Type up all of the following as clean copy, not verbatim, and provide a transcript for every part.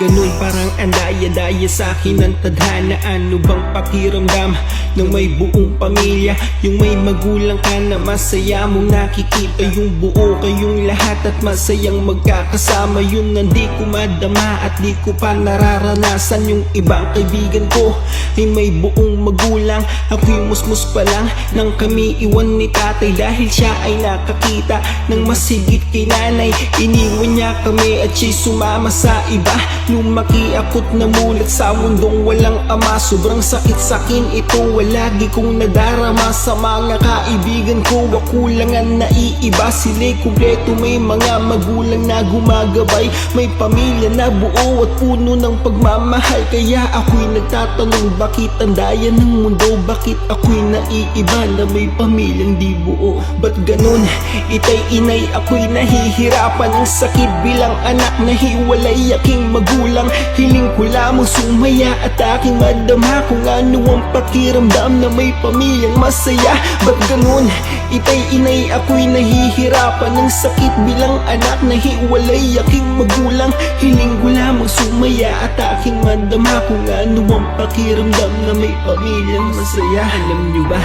ganun parang andaya-daya sa'kin ang tadhana? Ano bang pakiramdam ng may buong pamilya? Yung may magulang ka na masaya mong nakikita yung buo kayong lahat at masayang magkakasama. Yun ang di ko madama at di ko pa nararanasan. Yung ibang kaibigan ko ay may buong magulang, ako'y musmus pa lang nang kami iwan ni tatay. Dahil siya ay nakakita ng masigit kay nanay, iniwan niya kami at siya'y sumama sa iba. Lumaki ako't namulat sa mundong walang ama. Sobrang sakit sakin ito, lagi kong nadarama. Sa mga kaibigan ko ako lang ang naiiba. Sila'y kumpleto, may mga magulang na gumagabay, may pamilya na buo at puno ng pagmamahal. Kaya ako'y nagtatanong, bakit ang daya ng mundo? Bakit ako'y naiiba na may pamilyang di buo? Ba't ganun? Itay inay, ako'y nahihirapan. Ang sakit bilang anak na hiwalay aking magulang. Hiling ko lamang sumaya at aking madama kung ano ang pakiramdam na may pamilyang masaya. Ba't ganun? Itay inay, ako'y nahihirapan. Ang sakit bilang anak na hiwalay aking magulang. Hiling ko lamang sumaya at aking madama kung ano ang pakiramdam na may pamilyang masaya. Alam nyo ba,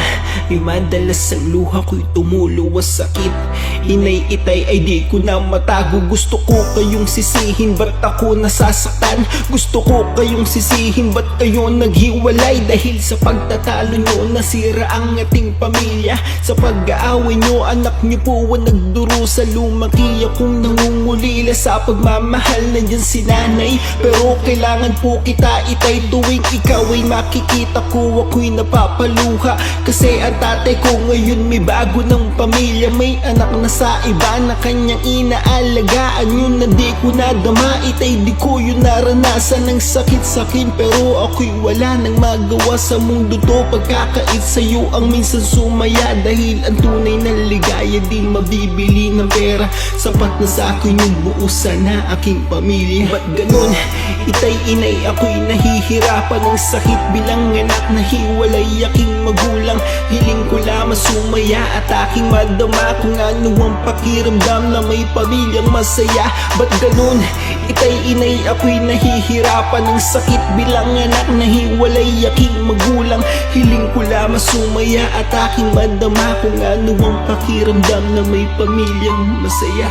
may madalas ang luha ko'y tumuluwas sakit. Inay itay ay di ko na matago. Gusto ko kayong sisihin, ba't ako nasasaktan? Gusto ko kayong sisihin, ba't kayo naghiwalay? Dahil sa pagtatalo nyo nasira ang ating pamilya. Sa pag-aaway nyo anak nyo po ang nagdurusa. Lumaki akong nangungulila sa pagmamahal, nandyan si nanay. Pero kailangan po kita itay, tuwing ikaw ay makikita ko ako'y napapaluha. Kasi ang tatay ko ngayon may bago ng pamilya, may anak na sa iba na kanyang inaalagaan. Yun na di ko nadama, itay di ko yun naranasan. Ng sakit-sakin pero ako'y wala nang magawa sa mundo to. Pagkakait sa'yo ang minsan sumaya, dahil ang tunay na ligaya di mabibili ng pera. Sapat na sa akin yung buo sana aking pamilya. Ba't ganun? Itay inay, ako'y nahihirapan. Ang sakit bilang anak na hiwalay aking magulang. Hiling ko lamang sumaya at aking madama kung ano ang pakiramdam na may pamilyang masaya. Ba't ganun? Itay inay, ako'y nahihirapan. Ang sakit bilang anak na hiwalay aking magulang. Hiling ko lamang sumaya at aking madama kung ano ang pakiramdam na may pamilyang masaya.